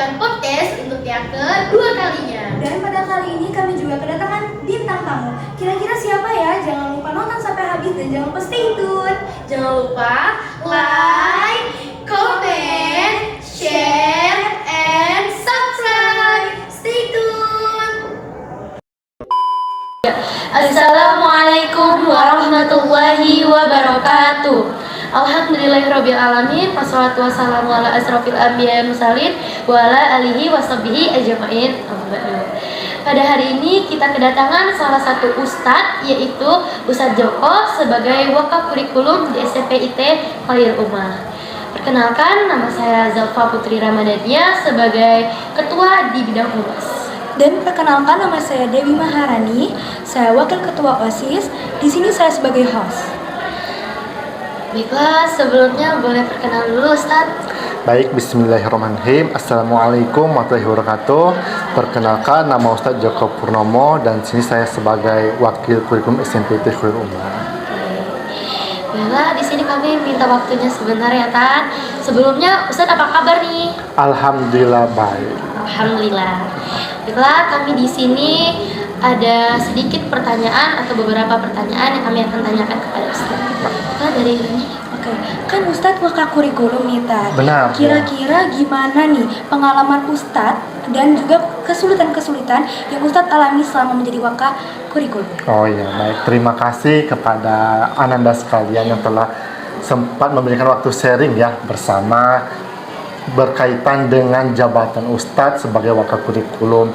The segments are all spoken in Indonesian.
mengadakan podcast untuk yang kedua kalinya. Dan pada kali ini kami juga kedatangan bintang tamu. Kira-kira siapa ya? Jangan lupa nonton sampai habis dan jangan lupa stay tune. Jangan lupa like, comment, share, and subscribe. Stay tune. Assalamualaikum warahmatullahi wabarakatuh. Alhamdulillahirrabbilalamin. Wassalatu wassalamu ala asrofil anbiya mursalin wa ala alihi washabihi ajmain. Pada hari ini kita kedatangan salah satu ustadz, yaitu Ustadz Joko sebagai wakaf kurikulum di SMP IT Khairul Ummah. Perkenalkan, nama saya Zalfa Putri Ramadhania sebagai ketua di bidang humas. Dan perkenalkan, nama saya Dewi Maharani. Saya wakil ketua OSIS. Di sini saya sebagai host. Baiklah, sebelumnya boleh perkenalan dulu Ustadz. Baik, bismillahirrahmanirrahim. Assalamualaikum warahmatullahi wabarakatuh. Perkenalkan, nama Ustadz Joko Purnomo dan sini saya sebagai wakil kurikulum SMP Khairul Ummah. Baiklah, di sini kami minta waktunya sebentar ya Tan. Sebelumnya Ustadz apa kabar nih? Alhamdulillah baik. Alhamdulillah. Baiklah, kami di sini ada sedikit pertanyaan atau beberapa pertanyaan yang kami akan tanyakan kepada Ustadz. Dari ini. Oke, kan Ustadz wakaf kurikulum nih Tan. Benar. Kira-kira gimana nih pengalaman Ustadz dan juga kesulitan-kesulitan yang Ustadz alami selama menjadi wakaf kurikulum? Oh iya, baik. Terima kasih kepada Ananda sekalian yang telah sempat memberikan waktu sharing ya bersama berkaitan dengan jabatan Ustadz sebagai wakaf kurikulum.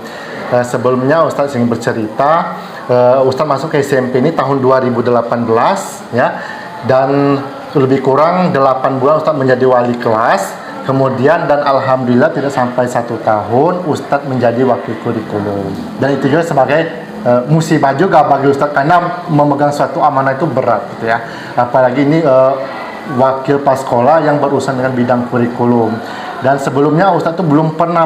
Sebelumnya Ustadz ingin bercerita, Ustadz masuk ke SMP ini tahun 2018 ya, dan lebih kurang 8 bulan Ustadz menjadi wali kelas. Kemudian dan alhamdulillah tidak sampai 1 tahun Ustadz menjadi wakil kurikulum. Dan itu juga sebagai musibah juga bagi Ustadz karena memegang suatu amanah itu berat gitu ya. Apalagi ini wakil paskola yang berurusan dengan bidang kurikulum. Dan sebelumnya Ustadz itu belum pernah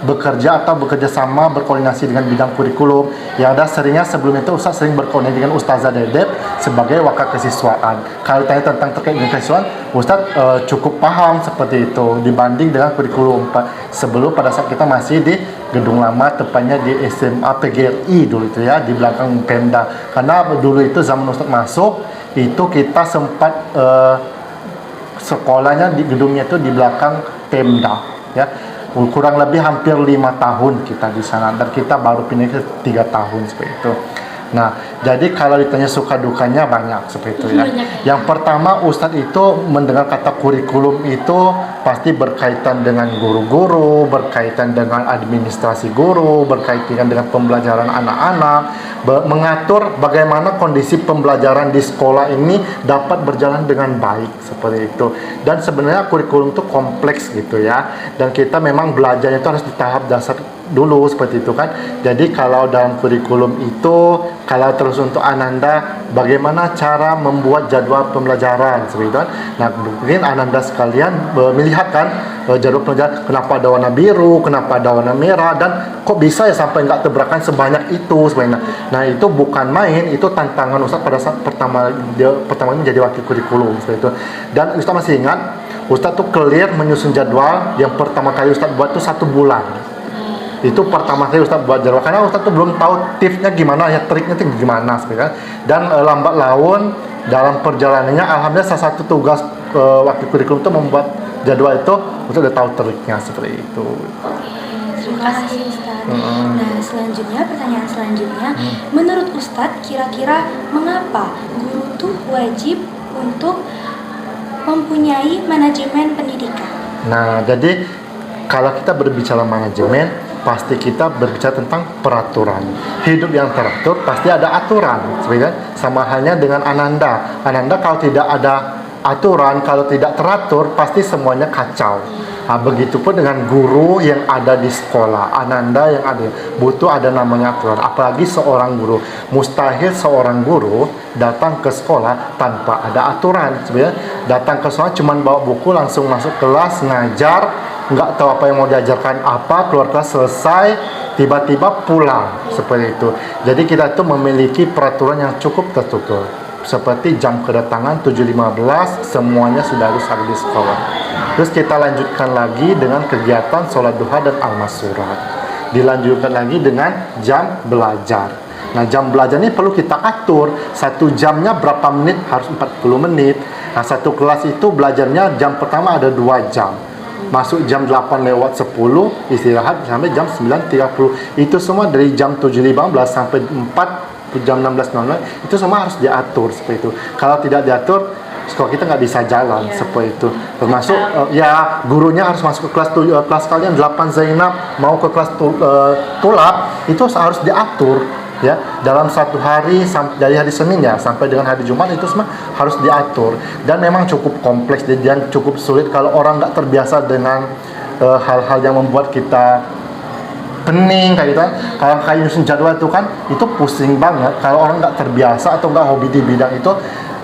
bekerja atau bekerja sama berkoordinasi dengan bidang kurikulum. Yang ada seringnya sebelum itu Ustadz sering berkoordinasi dengan Ustazah Dedep sebagai wakaf kesiswaan. Kalau ditanya tentang terkait dengan kesiswaan, Ustadz cukup paham seperti itu dibanding dengan kurikulum sebelum pada saat kita masih di gedung lama, tepatnya di SMA PGRI dulu itu ya, di belakang Pemda. Karena dulu itu zaman Ustadz masuk itu kita sempat sekolahnya di gedungnya itu di belakang Pemda ya, kurang lebih hampir 5 tahun kita di sana dan kita baru pindah ke 3 tahun seperti itu. Nah, jadi kalau ditanya suka dukanya banyak seperti itu ya. Yang pertama, Ustadz itu mendengar kata kurikulum itu pasti berkaitan dengan guru-guru, berkaitan dengan administrasi guru, berkaitan dengan pembelajaran anak-anak, mengatur bagaimana kondisi pembelajaran di sekolah ini dapat berjalan dengan baik seperti itu. Dan sebenarnya kurikulum itu kompleks gitu ya. Dan kita memang belajarnya itu harus di tahap dasar dulu seperti itu kan. Jadi kalau dalam kurikulum itu, kalau terus untuk Ananda bagaimana cara membuat jadwal pembelajaran seperti itu kan. Nah, mungkin Ananda sekalian melihat kan jadwal pembelajaran, kenapa ada warna biru, kenapa ada warna merah, dan kok bisa ya sampai nggak tabrakan sebanyak itu sebenarnya. Nah, itu bukan main, itu tantangan Ustadz pada saat pertama menjadi wakil kurikulum seperti itu. Dan Ustadz masih ingat, Ustadz tuh clear menyusun jadwal yang pertama kali Ustadz buat tuh 1 bulan. Itu pertama kali Ustadz buat jadwal karena Ustadz tuh belum tahu tipsnya gimana ya, triknya tuh gimana sebenarnya. Dan lambat laun dalam perjalanannya alhamdulillah salah satu tugas wakil kurikulum itu membuat jadwal itu Ustadz udah tahu triknya seperti itu. Terima kasih Ustadz. Nah, selanjutnya pertanyaan selanjutnya, menurut Ustadz kira-kira mengapa guru tuh wajib untuk mempunyai manajemen pendidikan? Nah, jadi kalau kita berbicara manajemen, pasti kita berbicara tentang peraturan. Hidup yang teratur pasti ada aturan, sebenarnya sama halnya dengan Ananda. Ananda kalau tidak ada aturan, kalau tidak teratur, pasti semuanya kacau. Nah, begitupun dengan guru yang ada di sekolah, Ananda yang ada, butuh ada namanya aturan. Apalagi seorang guru, mustahil seorang guru datang ke sekolah tanpa ada aturan. Sebenarnya datang ke sekolah cuma bawa buku langsung masuk kelas ngajar, nggak tahu apa yang mau diajarkan apa, keluar kelas selesai, tiba-tiba pulang seperti itu. Jadi kita itu memiliki peraturan yang cukup terstruktur. seperti jam kedatangan 7.15 semuanya sudah harus ada di sekolah. Terus kita lanjutkan lagi dengan kegiatan sholat duha dan al-masurat. Dilanjutkan lagi dengan jam belajar. Nah, jam belajar ini perlu kita atur. 1 jamnya berapa menit, harus 40 menit. Nah, satu kelas itu belajarnya jam pertama ada 2 jam. Masuk jam 8:10, istirahat sampai jam 9:30. Itu semua dari jam 7.15 sampai jam 16.00 itu semua harus diatur seperti itu. Kalau tidak diatur, sekolah kita nggak bisa jalan seperti itu. Termasuk ya gurunya harus masuk ke kelas kalian 8 Zainab mau ke kelas tulab itu harus diatur ya dalam 1 hari dari hari Senin ya sampai dengan hari Jumat itu semua harus diatur dan memang cukup kompleks dan cukup sulit kalau orang nggak terbiasa dengan hal-hal yang membuat kita pening kayak gitu kan. Kalau kayak nyusun jadwal itu kan itu pusing banget kalau orang nggak terbiasa atau nggak hobi di bidang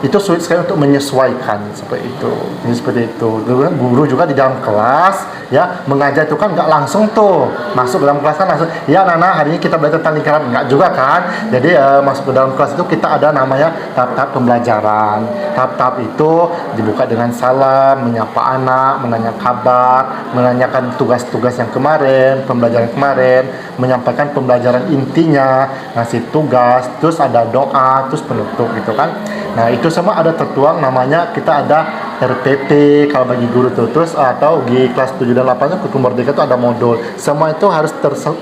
itu sulit sekali untuk menyesuaikan seperti itu. Ini seperti itu. Guru juga di dalam kelas ya mengajar itu kan nggak langsung tuh masuk dalam kelas kan langsung ya Nana hari ini kita belajar tentang lingkaran nggak juga kan. Jadi masuk ke dalam kelas itu kita ada namanya tahap-tahap pembelajaran. Tahap-tahap itu dibuka dengan salam, menyapa anak, menanya kabar, menanyakan tugas-tugas yang kemarin, pembelajaran kemarin, menyampaikan pembelajaran intinya, ngasih tugas, terus ada doa, terus penutup gitu kan. Nah itu semua ada tertuang namanya kita ada RPP kalau bagi guru tuh terus atau di kelas 7 dan 8 itu Kutu Merdeka itu ada modul semua itu harus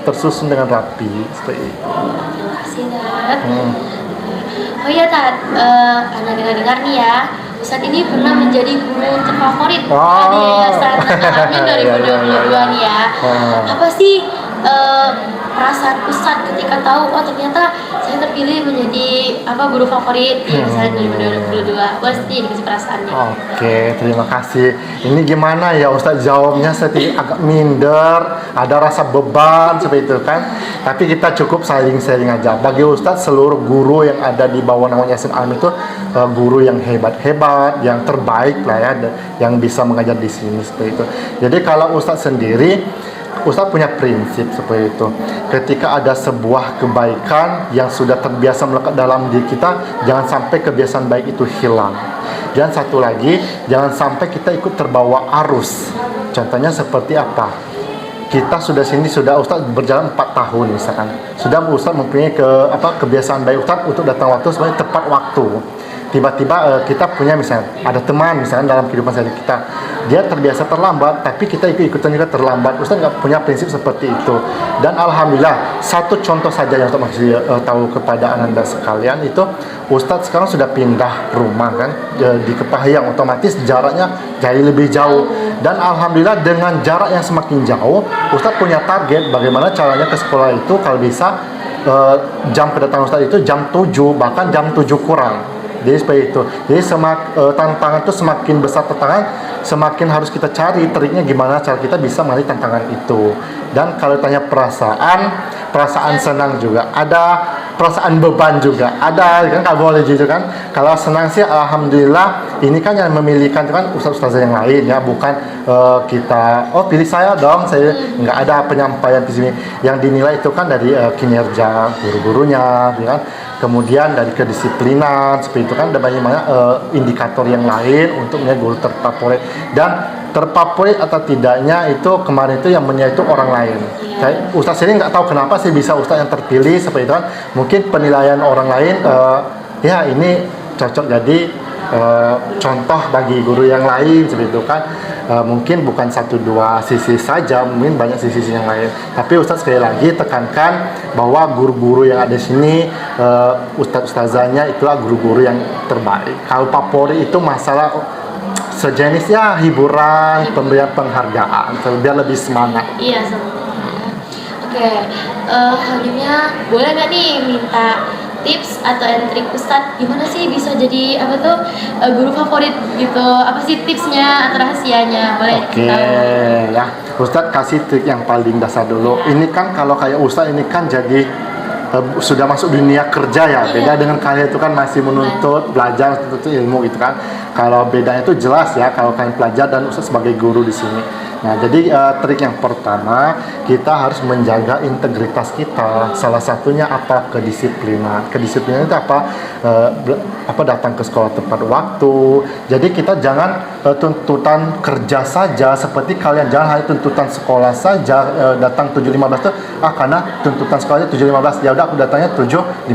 tersusun dengan rapi seperti itu. Terima kasih Tat. Oh iya Tat, Ana dengar nih ya Ustadz ini pernah menjadi guru terfavorit di Yayasan Amin 2022 nih ya. Apa sih perasaan Ustadz ketika tahu oh ternyata saya terpilih menjadi guru favorit di Yayasan 2022? Pasti dikasih perasaannya. Oke, terima kasih. Ini gimana ya Ustadz jawabnya sedikit agak minder, ada rasa beban seperti itu kan. Tapi kita cukup sharing-sharing aja. Bagi Ustadz seluruh guru yang ada di bawah namanya Yayasan Amin itu guru yang hebat-hebat, yang terbaik lah ya, yang bisa mengajar di sini seperti itu. Jadi kalau Ustadz sendiri Ustadz punya prinsip seperti itu. Ketika ada sebuah kebaikan yang sudah terbiasa melekat dalam diri kita, jangan sampai kebiasaan baik itu hilang. Dan satu lagi, jangan sampai kita ikut terbawa arus. Contohnya seperti apa? Kita sudah Ustadz berjalan 4 tahun misalkan. Sudah Ustadz mempunyai kebiasaan baik Ustadz untuk datang waktu sebenarnya tepat waktu. Tiba-tiba kita punya misalnya ada teman misalnya dalam kehidupan sehari kita dia terbiasa terlambat tapi kita ikutan juga terlambat. Ustadz nggak punya prinsip seperti itu dan alhamdulillah satu contoh saja yang Ustadz masih tahu kepada Anda sekalian itu Ustadz sekarang sudah pindah rumah kan di Kepahayang, otomatis jaraknya jadi lebih jauh dan alhamdulillah dengan jarak yang semakin jauh Ustadz punya target bagaimana caranya ke sekolah itu kalau bisa jam kedatangan Ustadz itu jam 7 bahkan jam 7 kurang. Jadi seperti itu. Jadi tantangan itu semakin besar tantangan, semakin harus kita cari triknya gimana cara kita bisa mengalami tantangan itu. Dan kalau tanya perasaan senang juga ada, perasaan beban juga ada kan, kalau boleh jujur kan. Kalau senang sih alhamdulillah ini kan yang memilihkan itu kan ustaz-ustazah yang lain ya, bukan kita pilih saya dong, saya nggak ada penyampaian di sini. Yang dinilai itu kan dari kinerja guru-gurunya ya kan. Kemudian dari kedisiplinan seperti itu kan ada banyak indikator yang lain untuk menjadi guru terfavorit dan terfavorit atau tidaknya itu kemarin itu yang menilai itu orang lain. Ustaz ini nggak tahu kenapa sih bisa ustaz yang terpilih seperti itu kan. Mungkin penilaian orang lain ya ini cocok jadi contoh bagi guru yang lain seperti itu kan. Mungkin bukan 1-2 sisi saja, mungkin banyak sisi yang lain. Tapi Ustadz sekali lagi tekankan bahwa guru-guru yang ada di sini, ustadz-ustazahnya itulah guru-guru yang terbaik. Kalau favorit itu masalah sejenis ya hiburan, pemberian penghargaan, biar lebih semangat. Iya, Oke, selanjutnya boleh nggak nih minta tips atau trik Ustadz gimana sih bisa jadi guru favorit gitu, apa sih tipsnya atau rahasianya, boleh tahu? Ya Ustadz kasih trik yang paling dasar dulu. Ini kan kalau kayak Ustadz ini kan jadi sudah masuk dunia kerja ya, beda dengan kalian itu kan masih menuntut belajar itu ilmu gitu kan. Kalau bedanya itu jelas ya kalau kalian pelajar dan Ustadz sebagai guru di sini. Nah, jadi trik yang pertama, kita harus menjaga integritas kita. Salah satunya apa? Kedisiplinan. Kedisiplinan itu apa? Datang ke sekolah tepat waktu. Jadi kita jangan tuntutan kerja saja seperti kalian, jangan hanya tuntutan sekolah saja, datang 7.15 tuh karena tuntutan sekolahnya 7.15, ya udah aku datangnya 7.15.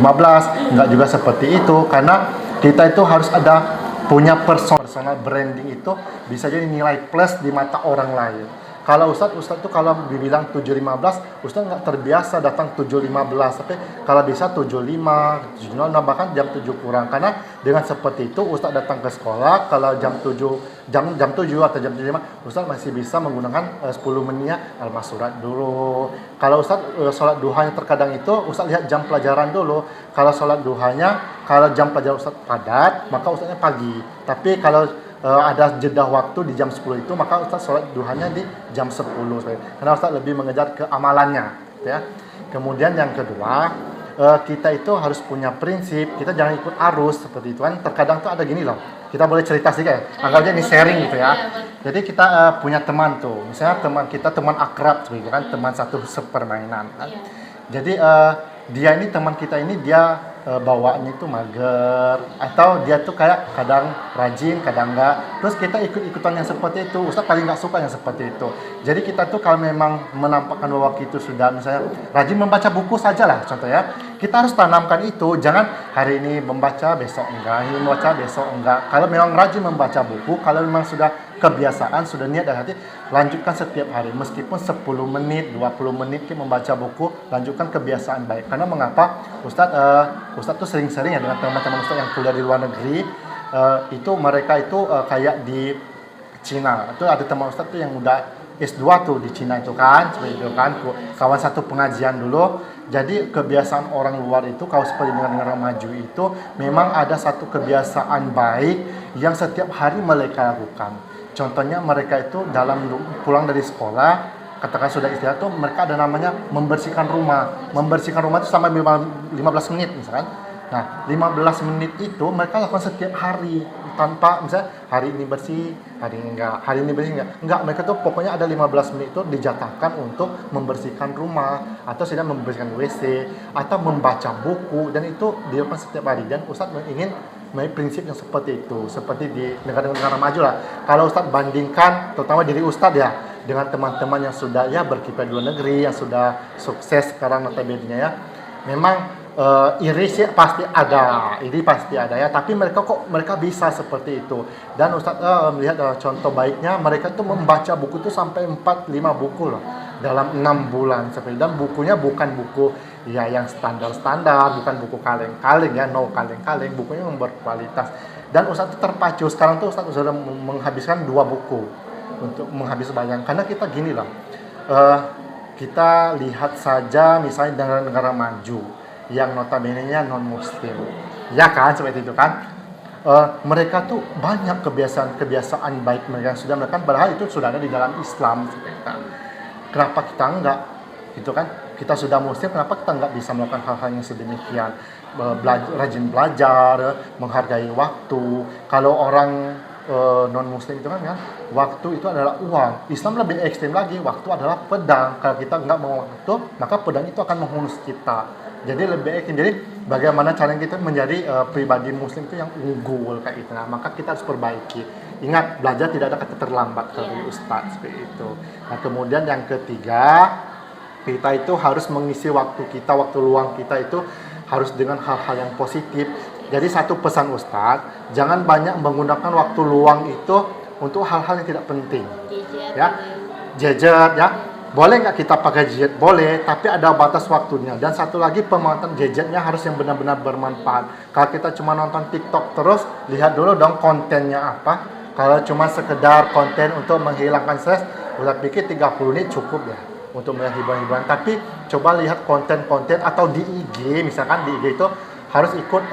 Enggak juga seperti itu, karena kita itu harus ada punya personal branding. Itu bisa jadi nilai plus di mata orang lain. Kalau Ustadz tuh kalau dibilang 7.15, Ustadz nggak terbiasa datang 7.15, tapi kalau bisa 7.5, 7.00, bahkan jam 7 kurang. Karena dengan seperti itu Ustadz datang ke sekolah, kalau jam 7 atau jam 7.5, Ustadz masih bisa menggunakan 10 menitnya al-masurat dulu. Kalau Ustadz sholat duhanya terkadang itu Ustadz lihat jam pelajaran dulu. Kalau sholat duhanya, kalau jam pelajaran Ustadz padat, maka Ustadznya pagi. Tapi kalau ada jeda waktu di jam 10 itu, maka Ustadz sholat duhanya di jam 10. Karena Ustadz lebih mengejar keamalannya, ya. Kemudian yang kedua, kita itu harus punya prinsip, kita jangan ikut arus seperti itu kan. Terkadang tuh ada gini loh, kita boleh cerita sih kayak, anggapnya ini sharing gitu ya. Jadi kita punya teman tuh, misalnya teman kita, teman akrab seperti itu kan, teman satu sepermainan kan. Jadi dia ini, teman kita ini, dia bawaannya itu mager, atau dia tuh kayak kadang rajin, kadang enggak. Terus kita ikut-ikutan yang seperti itu. Ustadz paling nggak suka yang seperti itu. Jadi kita tuh kalau memang menampakkan bahwa kita sudah misalnya rajin membaca buku saja lah contohnya, kita harus tanamkan itu. Jangan hari ini membaca, besok enggak, ini membaca, besok enggak. Kalau memang rajin membaca buku, kalau memang sudah kebiasaan, sudah niat dan hati, lanjutkan setiap hari. Meskipun 10 menit, 20 menit kita membaca buku, lanjutkan kebiasaan baik. Karena mengapa? Ustadz tuh sering-sering ya dengan teman-teman Ustadz yang kuliah di luar negeri, itu mereka itu kayak di Cina. Itu ada teman Ustadz tuh yang udah S2 tuh di Cina itu kan, seperti itu kan, kawan satu pengajian dulu. Jadi kebiasaan orang luar itu, kalau seperti negara-negara maju itu, memang ada satu kebiasaan baik yang setiap hari mereka lakukan. Contohnya mereka itu dalam pulang dari sekolah, katakan sudah istirahat tuh, mereka ada namanya membersihkan rumah. Membersihkan rumah itu sampai 15 menit misalkan. Nah, 15 menit itu mereka lakukan setiap hari, tanpa misalnya hari ini bersih, hari ini enggak. Mereka tuh pokoknya ada 15 menit itu dijatahkan untuk membersihkan rumah, atau sedang membersihkan WC, atau membaca buku, dan itu dilakukan setiap hari. Dan Ustadz ingin prinsip yang seperti itu, seperti di negara-negara maju lah. Kalau Ustadz bandingkan, terutama diri Ustadz ya, dengan teman-teman yang sudah ya berkiprah di luar negeri, yang sudah sukses sekarang notabene ya, memang iri sih pasti ada ya, tapi mereka bisa seperti itu. Dan Ustadz melihat contoh baiknya, mereka tuh membaca buku tuh sampai 4-5 buku loh dalam 6 bulan seperti. Dan bukunya bukan buku ya yang standar-standar, bukan buku kaleng-kaleng ya, no kaleng-kaleng, bukunya yang berkualitas. Dan Ustadz tuh terpacu, sekarang tuh Ustadz sudah menghabiskan 2 buku untuk menghabis bayang. Karena kita gini loh, kita lihat saja misalnya negara-negara maju yang notabene-nya non-muslim, ya kan, seperti itu kan. Mereka tuh banyak kebiasaan baik mereka yang sudah melakukan, padahal itu sudah ada di dalam Islam. Kenapa kita enggak, gitu kan? Kita sudah muslim, kenapa kita enggak bisa melakukan hal-hal yang sedemikian? Rajin belajar, menghargai waktu. Kalau orang non-muslim itu kan, waktu itu adalah uang. Islam lebih ekstrem lagi, waktu adalah pedang. Kalau kita enggak mau waktu, maka pedang itu akan menghunus kita. Jadi lebih ekstrem. Jadi bagaimana cara kita menjadi pribadi muslim itu yang unggul kayak itu. Nah, maka kita harus perbaiki. Ingat, belajar tidak ada kata terlambat dari Ustadz seperti itu. Nah, kemudian yang ketiga, kita itu harus mengisi waktu kita, waktu luang kita itu harus dengan hal-hal yang positif. Jadi satu pesan Ustadz, jangan banyak menggunakan waktu luang itu untuk hal-hal yang tidak penting. Gadget ya. Boleh nggak kita pakai gadget? Boleh, tapi ada batas waktunya. Dan satu lagi, pemanfaatan gadgetnya harus yang benar-benar bermanfaat. Kalau kita cuma nonton TikTok terus, lihat dulu dong kontennya apa. Kalau cuma sekedar konten untuk menghilangkan stres, udah pikir 30 menit cukup ya untuk melihat hiburan-hiburan. Tapi coba lihat konten-konten, atau di IG, misalkan di IG itu harus ikut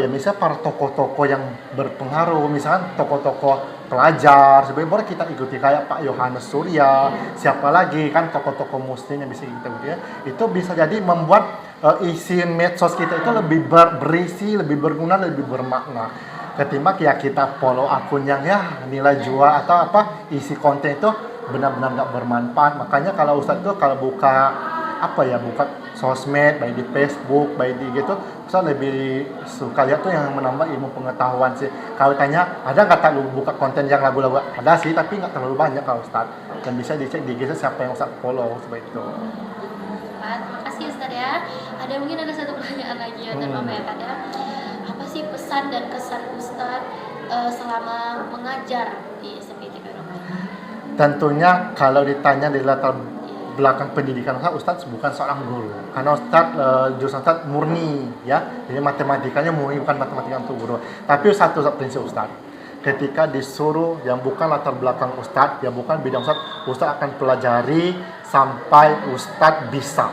misalnya para tokoh-tokoh yang berpengaruh, misalkan tokoh-tokoh pelajar, sebenarnya boleh kita ikuti, kayak Pak Yohanes Surya, siapa lagi kan tokoh-tokoh muslim yang bisa kita ikuti ya. Itu bisa jadi membuat isi medsos kita itu lebih berisi, lebih berguna, lebih bermakna. ketimbang ya kita follow akun yang ya nilai jual atau apa isi konten itu benar-benar nggak bermanfaat. Makanya kalau Ustadz tuh kalau buka sosmed, baik di Facebook, baik di gitu, Ustadz lebih suka lihat tuh yang menambah ilmu pengetahuan sih. Kalau tanya ada nggak lu buka konten yang lagu-lagu, ada sih tapi nggak terlalu banyak kalau Ustadz. Dan bisa dicek di Instagram siapa yang Ustadz follow seperti itu. Terima kasih Ustadz ya. Mungkin ada satu pertanyaan lagi ya terpampaikan ya. Apa sih pesan dan kesan Ustadz selama mengajar di SMP ITB Barokah? Tentunya kalau ditanya di latar belakang pendidikan Ustadz bukan seorang guru, karena Ustadz jurusan Ustadz murni ya, jadi matematikanya murni, bukan matematika untuk guru. Tapi satu prinsip Ustadz, ketika disuruh yang bukan latar belakang Ustadz, yang bukan bidang Ustadz akan pelajari sampai Ustadz bisa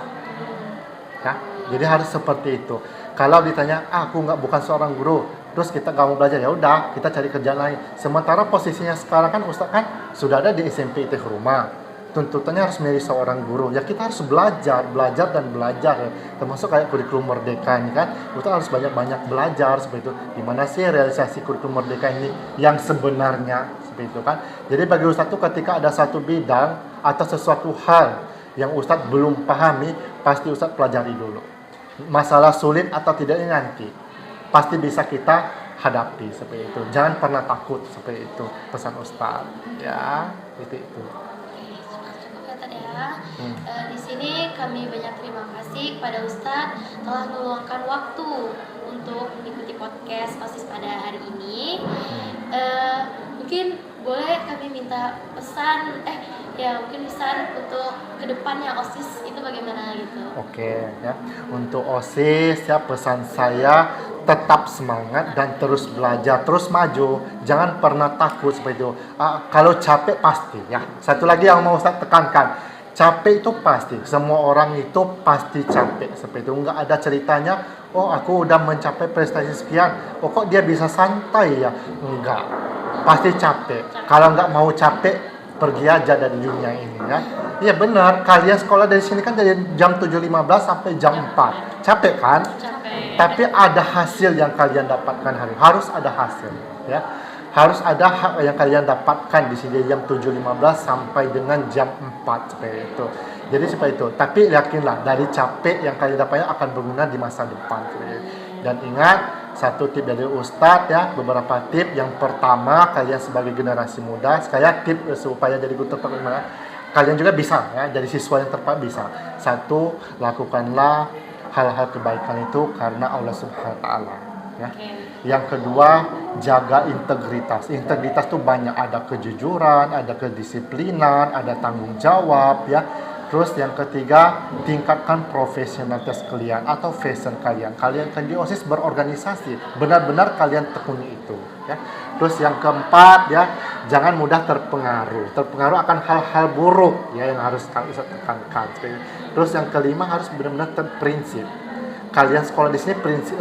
ya, jadi harus seperti itu. Kalau ditanya aku bukan seorang guru, terus kita nggak mau belajar, ya udah kita cari kerjaan lain. Sementara posisinya sekarang kan Ustadz kan sudah ada di SMP ITB Rumah, tuntutannya harus menjadi seorang guru. Ya kita harus belajar dan belajar ya. Termasuk kayak kurikulum Merdeka ini kan, Ustadz harus banyak-banyak belajar seperti itu. Gimana sih realisasi kurikulum Merdeka ini yang sebenarnya seperti itu kan. Jadi bagi Ustadz tuh ketika ada satu bidang atau sesuatu hal yang Ustadz belum pahami, pasti Ustadz pelajari dulu. Masalah sulit atau tidaknya nanti pasti bisa kita hadapi seperti itu. Jangan pernah takut seperti itu pesan Ustadz ya, itu. Cukup ya tadi ya. Di sini kami banyak terima kasih kepada Ustadz telah meluangkan waktu untuk mengikuti podcast OSIS pada hari ini. Mungkin boleh kami minta pesan mungkin pesan untuk kedepannya OSIS itu bagaimana gitu. Oke ya, untuk OSIS ya pesan saya tetap semangat dan terus belajar, terus maju, jangan pernah takut seperti itu. Kalau capek pasti ya, satu lagi yang mau Ustadz tekankan, capek itu pasti, semua orang itu pasti capek seperti itu. Nggak ada ceritanya oh aku udah mencapai prestasi sekian, oh kok dia bisa santai ya, enggak, pasti capek. Kalau nggak mau capek, pergi aja dari dunia ini ya. Iya benar, kalian sekolah dari sini kan dari jam 7.15 sampai jam 4. Capek kan? Capek. Tapi ada hasil yang kalian dapatkan harus ada hasil ya. Harus ada hak yang kalian dapatkan di sini jam 7.15 sampai dengan jam 4 seperti itu. Jadi seperti itu. Tapi yakinlah dari capek yang kalian dapatkan akan berguna di masa depan. Dan ingat, satu tip dari Ustadz ya, beberapa tip. Yang pertama, kalian sebagai generasi muda, sekalian tip supaya jadi guru terbaik kalian juga bisa ya, jadi siswa yang terbaik bisa. Satu, lakukanlah hal-hal kebaikan itu karena Allah Subhanahu wa taala ya. Yang kedua, jaga integritas. Integritas tuh banyak, ada kejujuran, ada kedisiplinan, ada tanggung jawab ya. Terus yang ketiga, tingkatkan profesionalitas kalian atau fashion kalian. Kalian kan di OSIS berorganisasi, benar-benar kalian tekuni itu ya. Terus yang keempat ya, jangan mudah terpengaruh. Terpengaruh akan hal-hal buruk ya yang harus kalian tekankan. Terus yang kelima, harus benar-benar terprinsip. Kalian sekolah di sini prinsip,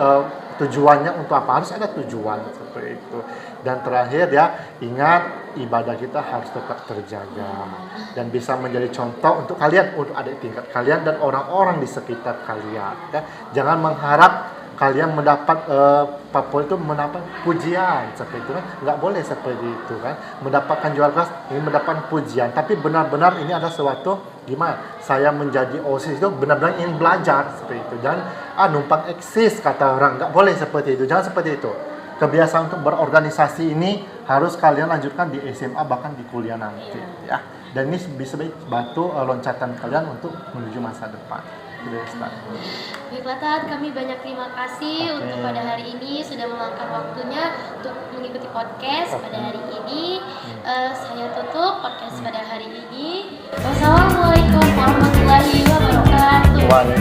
tujuannya untuk apa? Harus ada tujuan seperti itu. Dan terakhir ya, ingat ibadah kita harus tetap terjaga dan bisa menjadi contoh untuk kalian, untuk adik tingkat kalian dan orang-orang di sekitar kalian ya. Jangan mengharap kalian mendapat mendapat pujian seperti itu kan, nggak boleh seperti itu kan. Mendapatkan juara kelas ini mendapatkan pujian, tapi benar-benar ini ada sesuatu gimana saya menjadi OSIS itu benar-benar ingin belajar seperti itu. Jangan numpang eksis kata orang, nggak boleh seperti itu, jangan seperti itu. Kebiasaan untuk berorganisasi ini harus kalian lanjutkan di SMA bahkan di kuliah nanti ya. Dan ini bisa bantu loncatan kalian untuk menuju masa depan. Baiklah Tat, kami banyak terima kasih untuk pada hari ini sudah meluangkan waktunya untuk mengikuti podcast pada hari ini. Saya tutup podcast pada hari ini. Wassalamualaikum warahmatullahi wabarakatuh.